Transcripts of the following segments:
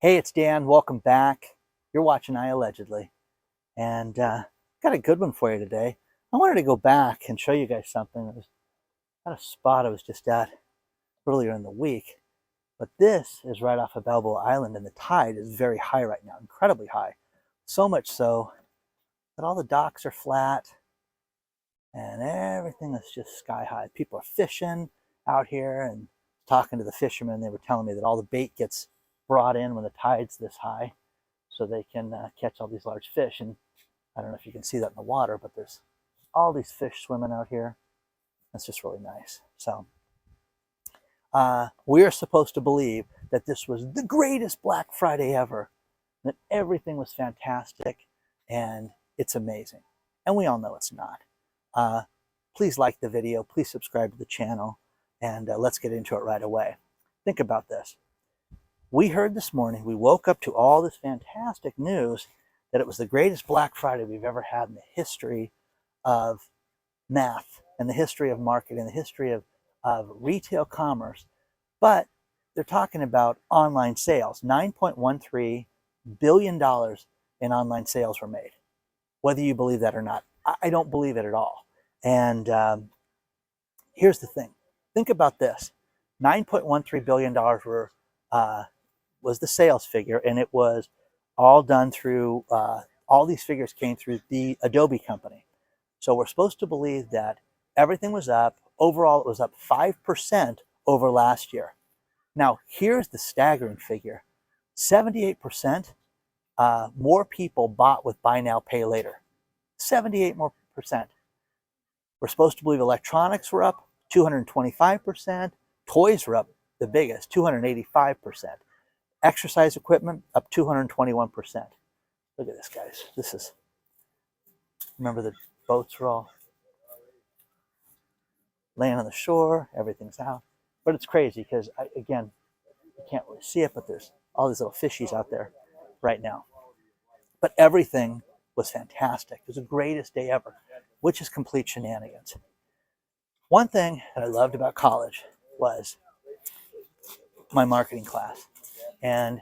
Hey, it's Dan. Welcome back. You're watching iAllegedly, and got a good one for you today. I wanted to go back and show you guys something. It was at a spot I was just at earlier in the week, but this is right off of Balboa Island, and the tide is very high right now, incredibly high. So much so that all the docks are flat, and everything is just sky high. People are fishing out here, and talking to the fishermen, they were telling me that all the bait gets brought in when the tide's this high, so they can catch all these large fish. And I don't know if you can see that in the water, but there's all these fish swimming out here. That's just really nice. So we are supposed to believe that this was the greatest Black Friday ever, that everything was fantastic and it's amazing. And we all know it's not. Please like the video, please subscribe to the channel, and let's get into it right away. Think about this. We heard this morning, we woke up to all this fantastic news that it was the greatest Black Friday we've ever had in the history of math and the history of marketing, the history of retail commerce. But they're talking about online sales. $9.13 billion in online sales were made. Whether you believe that or not, I don't believe it at all. And here's the thing. Think about this. $9.13 billion was the sales figure, and it was all done through, all these figures came through the Adobe company. So we're supposed to believe that everything was up. Overall, it was up 5% over last year. Now, here's the staggering figure. 78% more people bought with buy now, pay later. 78% more. We're supposed to believe electronics were up 225%. Toys were up the biggest, 285%. Exercise equipment up 221%. Look at this, guys. This is, remember the boats were all laying on the shore, everything's out. But it's crazy because, again, you can't really see it, but there's all these little fishies out there right now. But everything was fantastic. It was the greatest day ever, which is complete shenanigans. One thing that I loved about college was my marketing class. And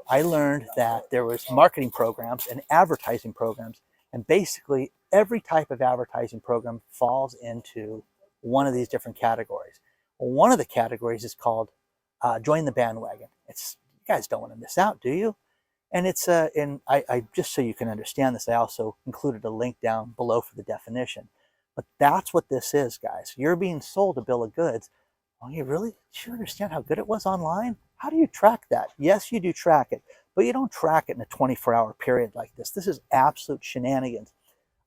I learned that there was marketing programs and advertising programs, and basically every type of advertising program falls into one of these different categories. One of the categories is called Join the Bandwagon. It's, you guys don't want to miss out, do you? And it's I just so you can understand this, I also included a link down below for the definition. But that's what this is, guys. You're being sold a bill of goods. Oh, do you understand how good it was online? How do you track that? Yes, you do track it, but you don't track it in a 24-hour period like this. This is absolute shenanigans.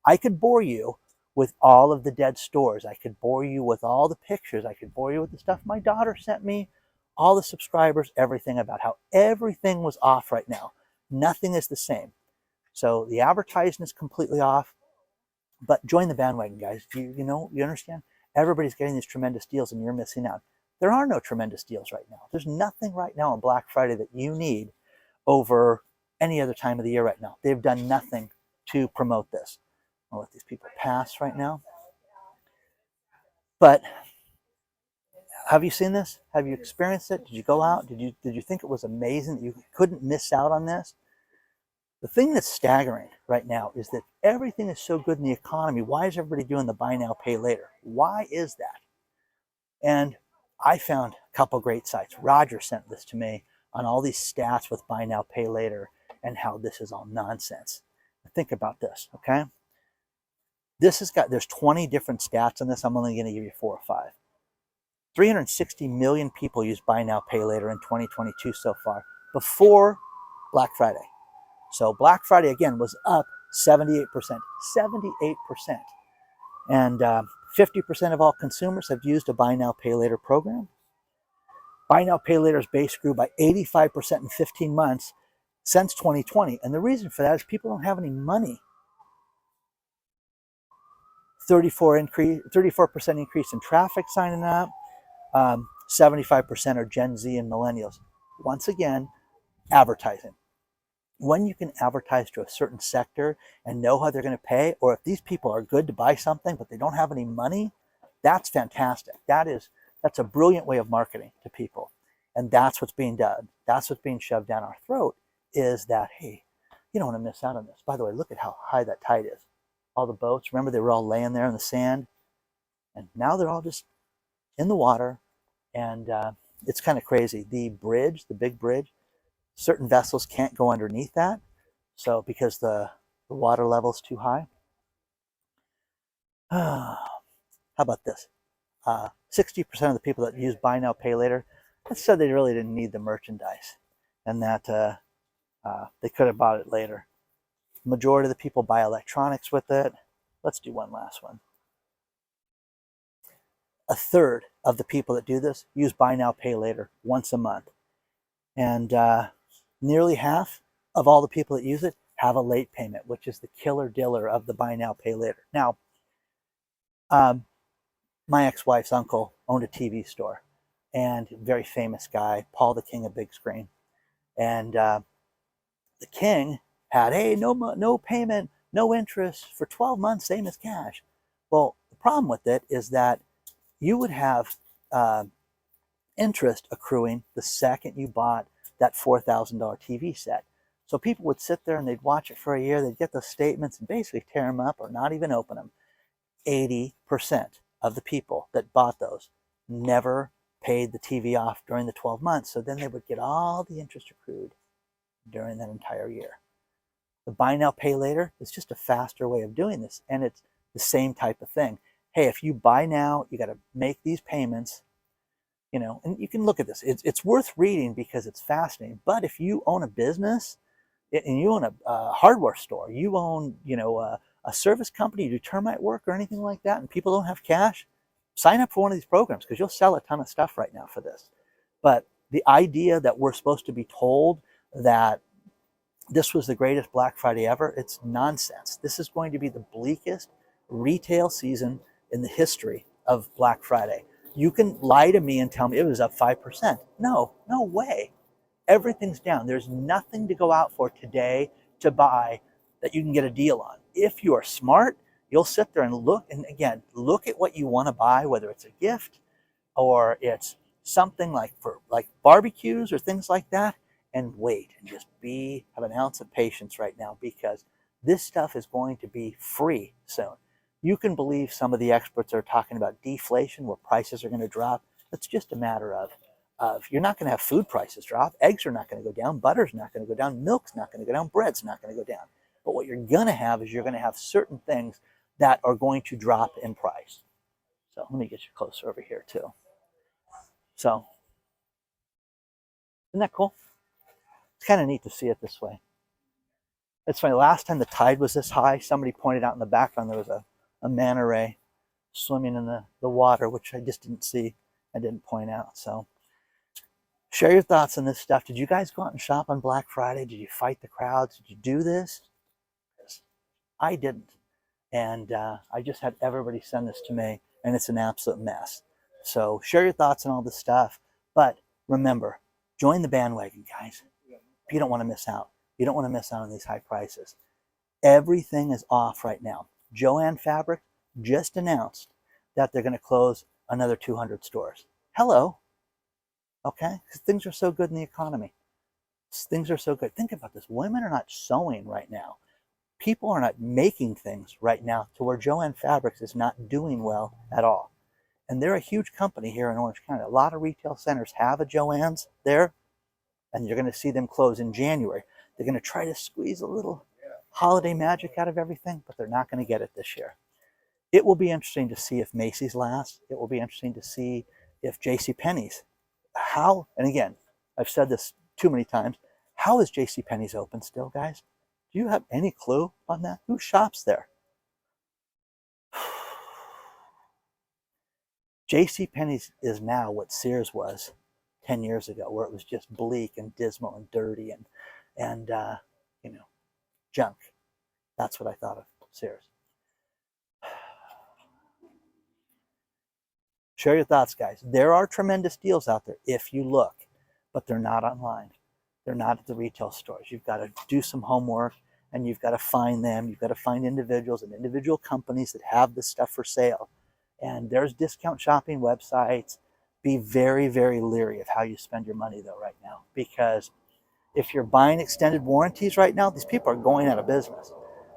I could bore you with all of the dead stores. I could bore you with all the pictures. I could bore you with the stuff my daughter sent me, all the subscribers, everything about how everything was off right now. Nothing is the same. So the advertising is completely off, but join the bandwagon, guys. You understand? Everybody's getting these tremendous deals and you're missing out. There are no tremendous deals right now. There's nothing right now on Black Friday that you need over any other time of the year right now. They've done nothing to promote this. I'll let these people pass right now. But have you seen this? Have you experienced it? Did you go out? Did you think it was amazing that you couldn't miss out on this? The thing that's staggering right now is that everything is so good in the economy. Why is everybody doing the buy now, pay later? Why is that? And I found a couple great sites. Roger sent this to me on all these stats with buy now, pay later and how this is all nonsense. Think about this, okay? There's 20 different stats on this. I'm only going to give you 4 or 5. 360 million people use buy now, pay later in 2022 so far, before Black Friday. So Black Friday, again, was up 78%. 78%. And 50% of all consumers have used a buy now, pay later program. Buy now, pay later's base grew by 85% in 15 months since 2020. And the reason for that is people don't have any money. 34% increase in traffic signing up. 75% are Gen Z and millennials. Once again, advertising. When you can advertise to a certain sector and know how they're going to pay, or if these people are good to buy something but they don't have any money, that's fantastic. That's a brilliant way of marketing to people. And that's what's being done. That's what's being shoved down our throat, is that, hey, you don't want to miss out on this. By the way, look at how high that tide is. All the boats, remember they were all laying there in the sand? And now they're all just in the water. And it's kind of crazy. The bridge, the big bridge, certain vessels can't go underneath that. So because the water level is too high. How about this? 60% of the people that use buy now, pay later, said they really didn't need the merchandise, and that they could have bought it later. The majority of the people buy electronics with it. Let's do one last one. A third of the people that do this use buy now, pay later once a month. And nearly half of all the people that use it have a late payment, which is the killer diller of the buy now, pay later. Now, my ex-wife's uncle owned a TV store, and very famous guy, Paul the King of Big Screen. And the king had, hey, no payment, no interest for 12 months, same as cash. Well, the problem with it is that you would have interest accruing the second you bought that $4,000 TV set. So people would sit there and they'd watch it for a year, they'd get those statements and basically tear them up or not even open them. 80% of the people that bought those never paid the TV off during the 12 months. So then they would get all the interest accrued during that entire year. The buy now, pay later is just a faster way of doing this. And it's the same type of thing. Hey, if you buy now, you got to make these payments, and you can look at this. It's worth reading because it's fascinating. But if you own a business and you own a hardware store, you own, a service company, you do termite work or anything like that, and people don't have cash, sign up for one of these programs because you'll sell a ton of stuff right now for this. But the idea that we're supposed to be told that this was the greatest Black Friday ever, it's nonsense. This is going to be the bleakest retail season in the history of Black Friday. You can lie to me and tell me it was up 5%. No way. Everything's down. There's nothing to go out for today to buy that you can get a deal on. If you are smart, you'll sit there and look at what you want to buy, whether it's a gift or it's something like barbecues or things like that, and wait and just have an ounce of patience right now, because this stuff is going to be free soon. You can believe some of the experts are talking about deflation, where prices are going to drop. It's just a matter of you're not going to have food prices drop. Eggs are not going to go down. Butter's not going to go down. Milk's not going to go down. Bread's not going to go down. But what you're going to have is you're going to have certain things that are going to drop in price. So let me get you closer over here too. So isn't that cool? It's kind of neat to see it this way. It's funny, last time the tide was this high, somebody pointed out in the background there was a manta ray swimming in the water, which I just didn't see. I didn't point out. So share your thoughts on this stuff. Did you guys go out and shop on Black Friday? Did you fight the crowds? Did you do this? I didn't. And I just had everybody send this to me, and it's an absolute mess. So share your thoughts on all this stuff. But remember, join the bandwagon, guys. You don't want to miss out. You don't want to miss out on these high prices. Everything is off right now. Joann Fabric just announced that they're going to close another 200 stores. Hello. Okay? Because things are so good in the economy. Things are so good. Think about this. Women are not sewing right now. People are not making things right now to where Joann Fabrics is not doing well at all. And they're a huge company here in Orange County. A lot of retail centers have a Joann's there, and you're going to see them close in January. They're going to try to squeeze a little holiday magic out of everything, but they're not going to get it this year. It will be interesting to see if Macy's lasts. It will be interesting to see if JCPenney's, and again, I've said this too many times, how is JCPenney's open still, guys? Do you have any clue on that? Who shops there? JCPenney's is now what Sears was 10 years ago, where it was just bleak and dismal and dirty and junk. That's what I thought of Sears. Share your thoughts, guys. There are tremendous deals out there if you look, but they're not online. They're not at the retail stores. You've got to do some homework, and you've got to find them. You've got to find individuals and individual companies that have this stuff for sale. And there's discount shopping websites. Be very, very leery of how you spend your money though right now, because if you're buying extended warranties right now, these people are going out of business.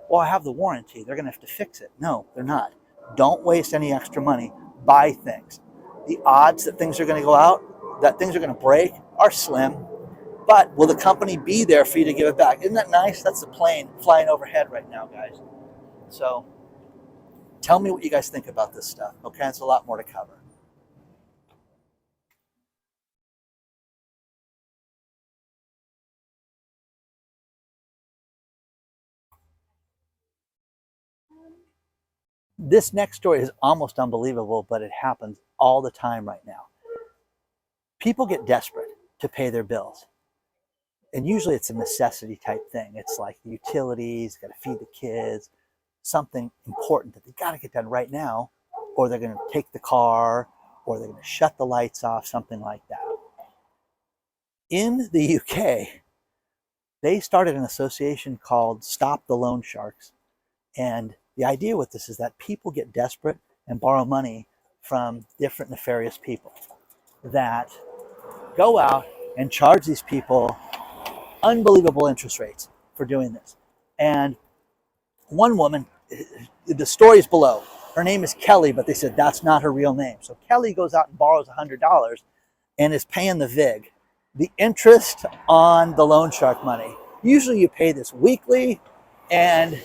Well, I have the warranty. They're going to have to fix it. No, they're not. Don't waste any extra money. Buy things. The odds that things are going to go out, that things are going to break, are slim. But will the company be there for you to give it back? Isn't that nice? That's the plane flying overhead right now, guys. So tell me what you guys think about this stuff. Okay, it's a lot more to cover. This next story is almost unbelievable, but it happens all the time right now. People get desperate to pay their bills. And usually it's a necessity type thing. It's like the utilities, got to feed the kids, something important that they got to get done right now, or they're going to take the car, or they're going to shut the lights off, something like that. In the UK, they started an association called Stop the Loan Sharks. And the idea with this is that people get desperate and borrow money from different nefarious people that go out and charge these people unbelievable interest rates for doing this. And one woman, the story is below. Her name is Kelly, but they said that's not her real name. So Kelly goes out and borrows $100 and is paying the VIG, the interest on the loan shark money. Usually you pay this weekly, and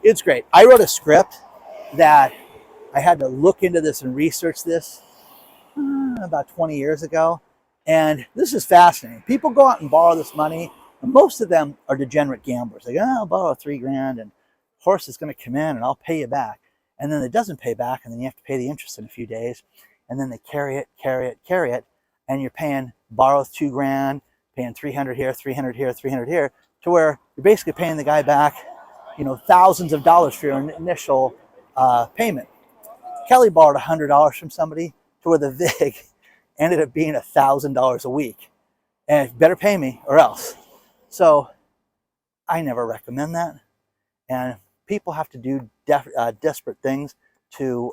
it's great. I wrote a script that I had to look into this and research this about 20 years ago. And this is fascinating. People go out and borrow this money, and most of them are degenerate gamblers. They go, oh, I'll borrow $3,000 and horse is going to come in and I'll pay you back. And then it doesn't pay back, and then you have to pay the interest in a few days. And then they carry it, and you're paying, borrow $2,000, paying 300 here, 300 here, 300 here, to where you're basically paying the guy back, thousands of dollars for your initial payment. Kelly borrowed $100 from somebody to where the VIG ended up being $1,000 a week. And you better pay me or else. So I never recommend that. And people have to do desperate things to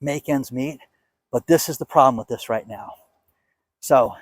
make ends meet. But this is the problem with this right now. So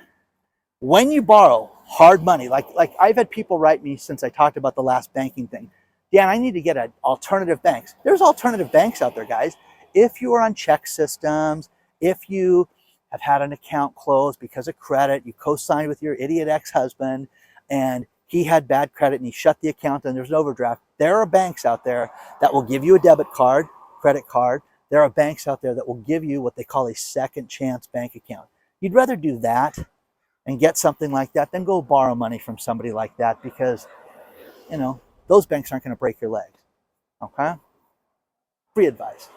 when you borrow hard money, like I've had people write me since I talked about the last banking thing. Dan, I need to get alternative banks. There's alternative banks out there, guys. If you are on check systems, if you have had an account closed because of credit, you co-signed with your idiot ex-husband, and he had bad credit and he shut the account and there's an overdraft. There are banks out there that will give you a debit card, credit card. There are banks out there that will give you what they call a second chance bank account. You'd rather do that and get something like that than go borrow money from somebody like that, because, those banks aren't going to break your legs. Okay? Free advice.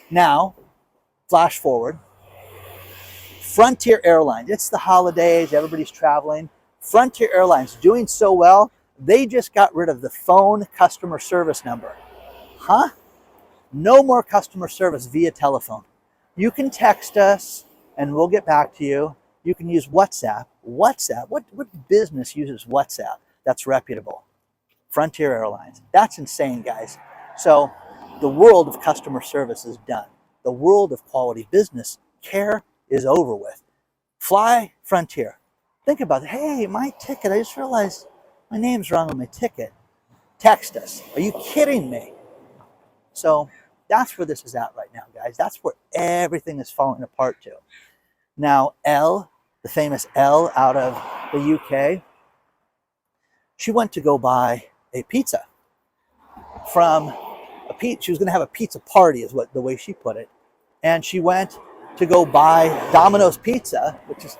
Now, flash forward. Frontier Airlines. It's the holidays. Everybody's traveling. Frontier Airlines doing so well, they just got rid of the phone customer service number. Huh? No more customer service via telephone. You can text us and we'll get back to you. You can use WhatsApp. WhatsApp? What business uses WhatsApp that's reputable? Frontier Airlines. That's insane, guys. So the world of customer service is done. The world of quality business care is over with. Fly Frontier. Think about it. Hey, my ticket, I just realized my name's wrong on my ticket. Text us. Are you kidding me? So that's where this is at right now, guys. That's where everything is falling apart to. Now, Elle, the famous Elle out of the UK, she went to go buy a pizza from she was going to have a pizza party, is the way she put it. And she went to go buy Domino's pizza, which is,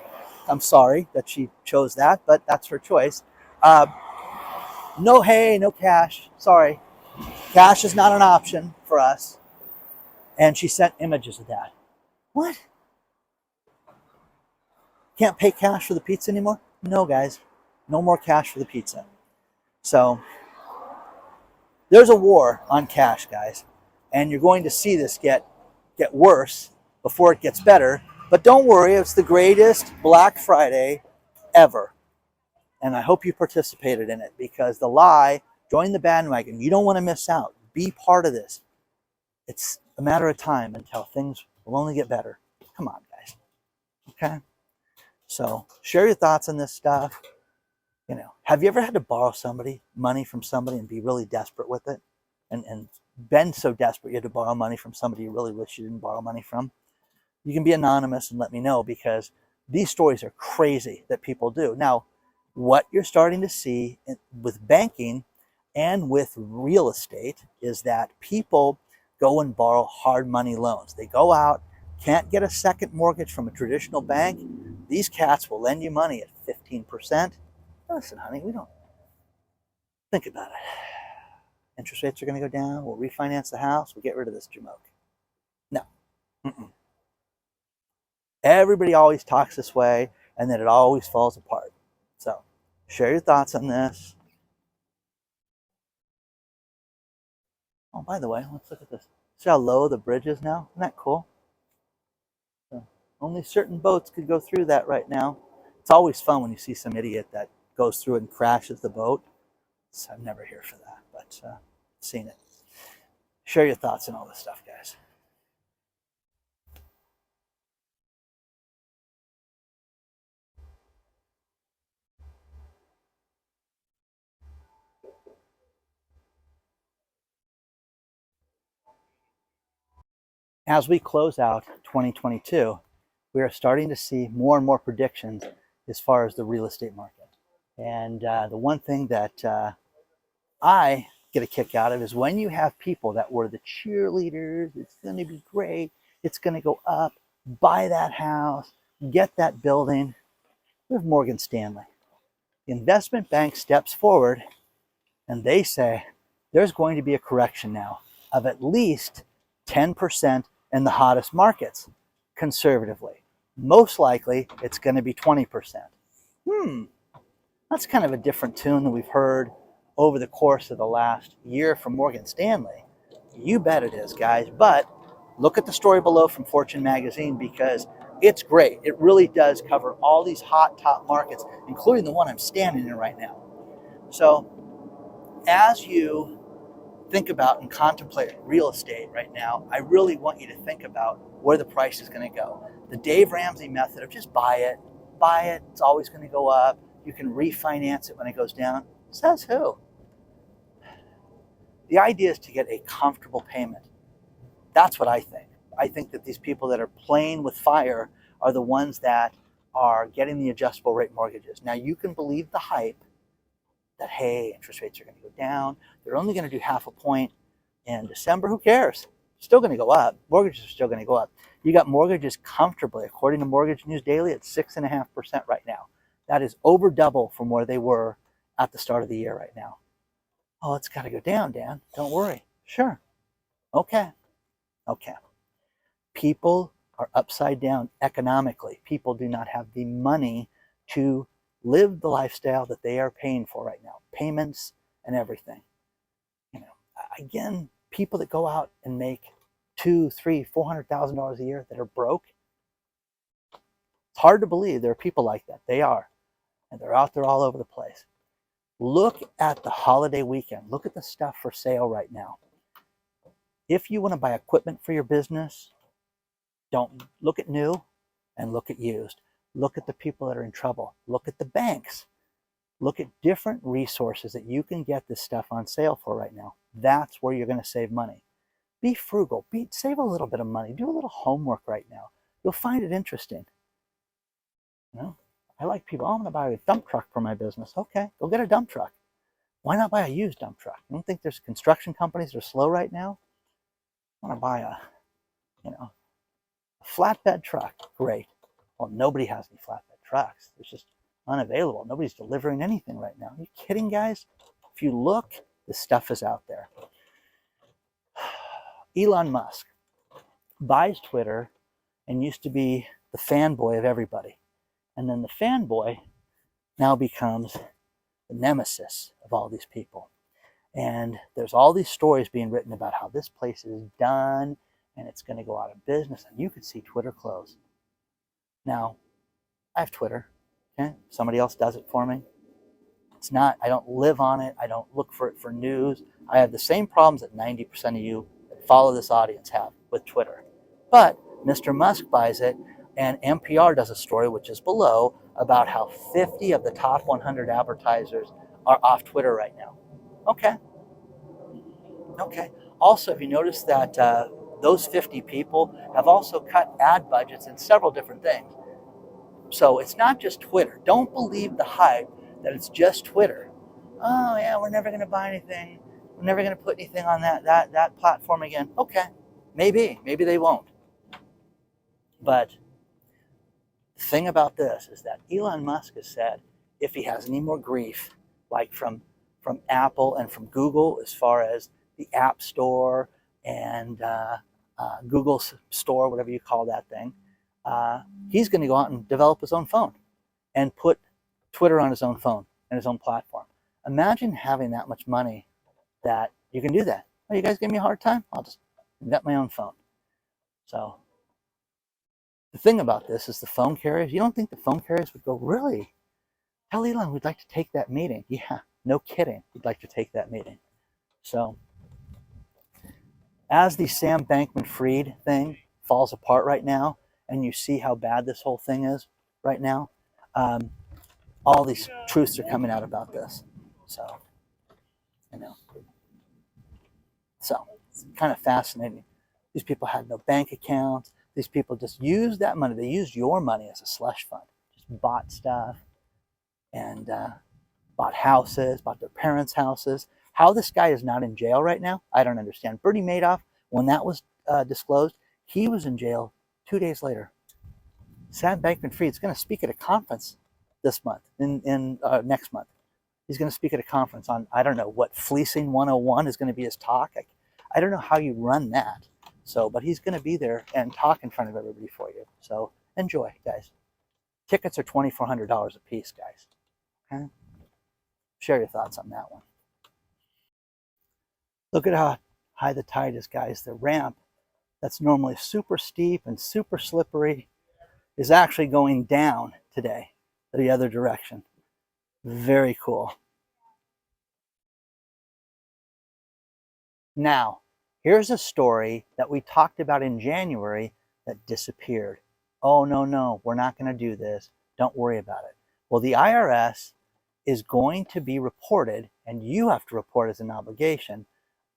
I'm sorry that she chose that, but that's her choice. No cash. Sorry. Cash is not an option for us. And she sent images of that. What? Can't pay cash for the pizza anymore? No, guys. No more cash for the pizza. So there's a war on cash, guys. And you're going to see this get worse before it gets better. But don't worry, it's the greatest Black Friday ever. And I hope you participated in it, because the lie, join the bandwagon. You don't want to miss out. Be part of this. It's a matter of time until things will only get better. Come on, guys. Okay? So share your thoughts on this stuff. Have you ever had to borrow money from somebody and be really desperate with it? And been so desperate you had to borrow money from somebody you really wish you didn't borrow money from? You can be anonymous and let me know, because these stories are crazy that people do. Now, what you're starting to see with banking and with real estate is that people go and borrow hard money loans. They go out, can't get a second mortgage from a traditional bank. These cats will lend you money at 15%. Listen, honey, we don't think about it. Interest rates are going to go down. We'll refinance the house. We'll get rid of this jamoke. No. Mm-mm. Everybody always talks this way, and then it always falls apart. So share your thoughts on this. Oh, by the way, let's look at this. See how low the bridge is now? Isn't that cool? So only certain boats could go through that right now. It's always fun when you see some idiot that goes through it and crashes the boat. So I'm never here for that, but seen it. Share your thoughts on all this stuff, guys. As we close out 2022, we are starting to see more and more predictions as far as the real estate market. And the one thing that I get a kick out of is when you have people that were the cheerleaders, it's going to be great, it's going to go up, buy that house, get that building. We have Morgan Stanley. The investment bank steps forward and they say there's going to be a correction now of at least 10% in the hottest markets, conservatively. Most likely, it's going to be 20%. That's kind of a different tune than we've heard over the course of the last year from Morgan Stanley. You bet it is, guys. But look at the story below from Fortune magazine, because it's great. It really does cover all these hot top markets, including the one I'm standing in right now. So as you think about and contemplate real estate right now, I really want you to think about where the price is going to go. The Dave Ramsey method of just buy it, it's always going to go up. You can refinance it when it goes down. Says who? The idea is to get a comfortable payment. That's what I think. I think that these people that are playing with fire are the ones that are getting the adjustable rate mortgages. Now, you can believe the hype that, hey, interest rates are going to go down. They're only going to do half a point in December. Who cares? Still going to go up. Mortgages are still going to go up. You got mortgages comfortably, according to Mortgage News Daily, at 6.5% right now. That is over double from where they were at the start of the year right now. Oh, it's got to go down, Dan. Don't worry. Sure. Okay. People are upside down economically. People do not have the money to live the lifestyle that they are paying for right now. Payments and everything. Again, people that go out and make $200,000, $300,000, $400,000 a year that are broke. It's hard to believe there are people like that. They are. And they're out there all over the place. Look at the holiday weekend. Look at the stuff for sale right now. If you want to buy equipment for your business, don't look at new and look at used. Look at the people that are in trouble. Look at the banks. Look at different resources that you can get this stuff on sale for right now. That's where you're going to save money. Be frugal. Save a little bit of money. Do a little homework right now. You'll find it interesting. I like people, I'm going to buy a dump truck for my business. Okay, go get a dump truck. Why not buy a used dump truck? You don't think there's construction companies that are slow right now? I want to buy a flatbed truck. Great. Well, nobody has any flatbed trucks. It's just unavailable. Nobody's delivering anything right now. Are you kidding, guys? If you look, this stuff is out there. Elon Musk buys Twitter and used to be the fanboy of everybody. And then the fanboy now becomes the nemesis of all these people. And there's all these stories being written about how this place is done and it's going to go out of business. And you could see Twitter close. Now, I have Twitter. Okay? Somebody else does it for me. It's not, I don't live on it. I don't look for it for news. I have the same problems that 90% of you that follow this audience have with Twitter. But Mr. Musk buys it. And NPR does a story, which is below, about how 50 of the top 100 advertisers are off Twitter right now. Okay, okay. Also, if you notice that those 50 people have also cut ad budgets in several different things. So it's not just Twitter. Don't believe the hype that it's just Twitter. Oh yeah, we're never going to buy anything. We're never going to put anything on that platform again. Okay, maybe they won't. But the thing about this is that Elon Musk has said if he has any more grief, like from Apple and from Google, as far as the App Store and Google Store, whatever you call that thing, he's going to go out and develop his own phone and put Twitter on his own phone and his own platform. Imagine having that much money that you can do that. Oh, you guys give me a hard time? I'll just invent my own phone. So the thing about this is the phone carriers. You don't think the phone carriers would go, really? Tell Elon we'd like to take that meeting. Yeah, no kidding. We'd like to take that meeting. So as the Sam Bankman-Fried thing falls apart right now, and you see how bad this whole thing is right now, all these truths are coming out about this. So, so it's kind of fascinating. These people had no bank accounts. These people just used that money. They used your money as a slush fund. Just bought stuff and bought houses, bought their parents' houses. How this guy is not in jail right now, I don't understand. Bernie Madoff, when that was disclosed, he was in jail 2 days later. Sam Bankman-Fried is going to speak at a conference this month, in next month. He's going to speak at a conference on, I don't know, what, Fleecing 101 is going to be his talk. I don't know how you run that. So, but he's going to be there and talk in front of everybody for you. So enjoy, guys. Tickets are $2,400 a piece, guys. Okay? Share your thoughts on that one. Look at how high the tide is, guys. The ramp that's normally super steep and super slippery is actually going down today, the other direction. Very cool. Now, here's a story that we talked about in January that disappeared. Oh, no, we're not going to do this. Don't worry about it. Well, the IRS is going to be reported, and you have to report as an obligation,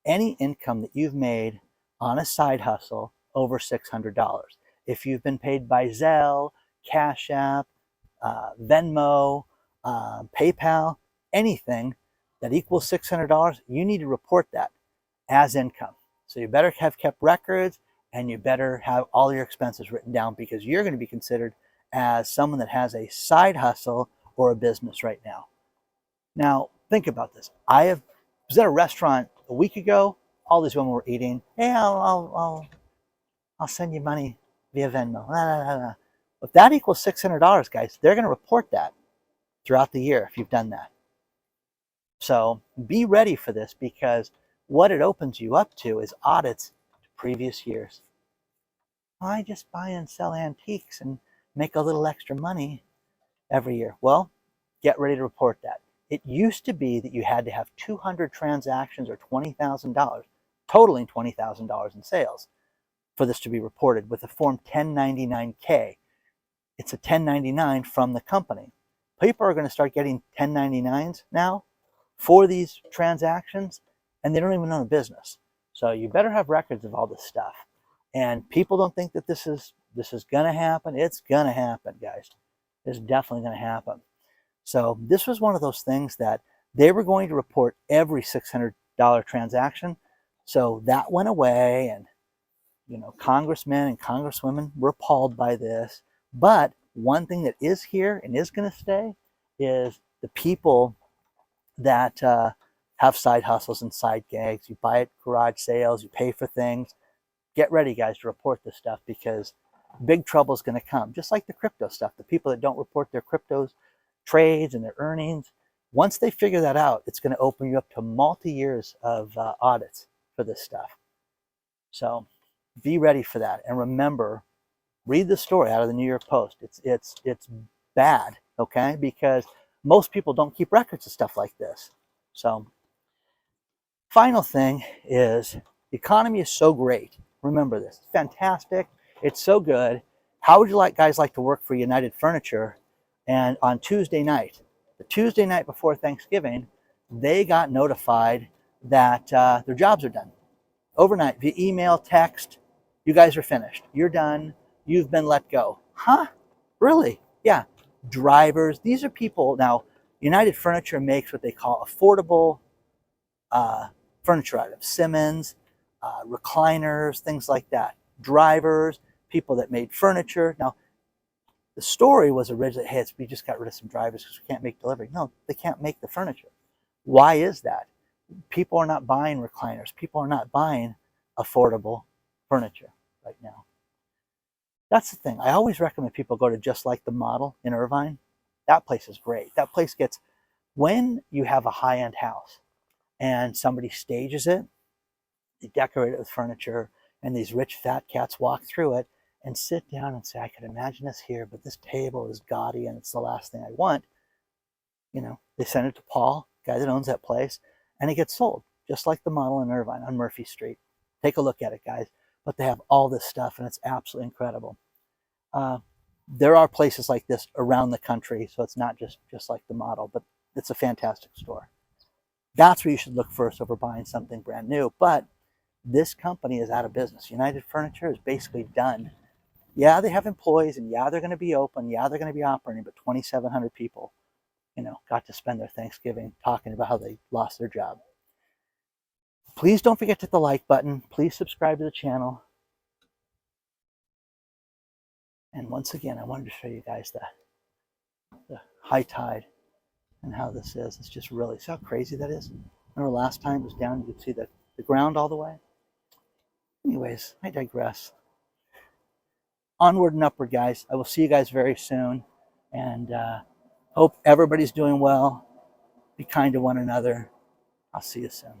any income that you've made on a side hustle over $600. If you've been paid by Zelle, Cash App, Venmo, PayPal, anything that equals $600, you need to report that as income. So you better have kept records, and you better have all your expenses written down, because you're going to be considered as someone that has a side hustle or a business right now. Now, think about this. Was at a restaurant a week ago. All these women were eating. Hey, I'll send you money via Venmo. If that equals $600, guys, they're going to report that throughout the year if you've done that. So be ready for this, because what it opens you up to is audits to previous years. I just buy and sell antiques and make a little extra money every year. Well, get ready to report that. It used to be that you had to have 200 transactions or $20,000, totaling $20,000 in sales, for this to be reported with a Form 1099-K. It's a 1099 from the company. People are going to start getting 1099s now for these transactions, and they don't even own a business. So you better have records of all this stuff. And people don't think that this is going to happen. It's going to happen, guys. It's definitely going to happen. So this was one of those things that they were going to report every $600 transaction. So that went away, and congressmen and congresswomen were appalled by this. But one thing that is here and is going to stay is the people that have side hustles and side gigs. You buy at garage sales, you pay for things. Get ready, guys, to report this stuff, because big trouble is going to come. Just like the crypto stuff, the people that don't report their cryptos trades and their earnings, once they figure that out, it's going to open you up to multi-years of audits for this stuff. So be ready for that. And remember, read the story out of the New York Post. It's bad, okay? Because most people don't keep records of stuff like this. So final thing is, the economy is so great. Remember this. It's fantastic. It's so good. How would you guys like to work for United Furniture? And on Tuesday night, the Tuesday night before Thanksgiving, they got notified that their jobs are done. Overnight, via email, text, you guys are finished. You're done. You've been let go. Huh? Really? Yeah. Drivers. These are people. Now, United Furniture makes what they call affordable furniture items. Simmons, recliners, things like that. Drivers, people that made furniture. Now, the story was originally, hey, we just got rid of some drivers because we can't make delivery. No, they can't make the furniture. Why is that? People are not buying recliners. People are not buying affordable furniture right now. That's the thing. I always recommend people go to Just Like the Model in Irvine. That place is great. That place gets, when you have a high-end house and somebody stages it, they decorate it with furniture, and these rich fat cats walk through it and sit down and say, I could imagine this here, but this table is gaudy and it's the last thing I want. You know, they send it to Paul, guy that owns that place, and it gets sold, Just Like the Model in Irvine on Murphy Street. Take a look at it, guys. But they have all this stuff, and it's absolutely incredible. There are places like this around the country, so it's not just like the Model, but it's a fantastic store. That's where you should look first over buying something brand new. But this company is out of business. United Furniture is basically done. Yeah, they have employees, and yeah, they're going to be open. Yeah, they're going to be operating, but 2,700 people, you know, got to spend their Thanksgiving talking about how they lost their job. Please don't forget to hit the like button. Please subscribe to the channel. And once again, I wanted to show you guys the high tide and how this is. It's just really, see how crazy that is? Remember last time it was down, you could see the ground all the way? Anyways, I digress. Onward and upward, guys. I will see you guys very soon. And hope everybody's doing well. Be kind to one another. I'll see you soon.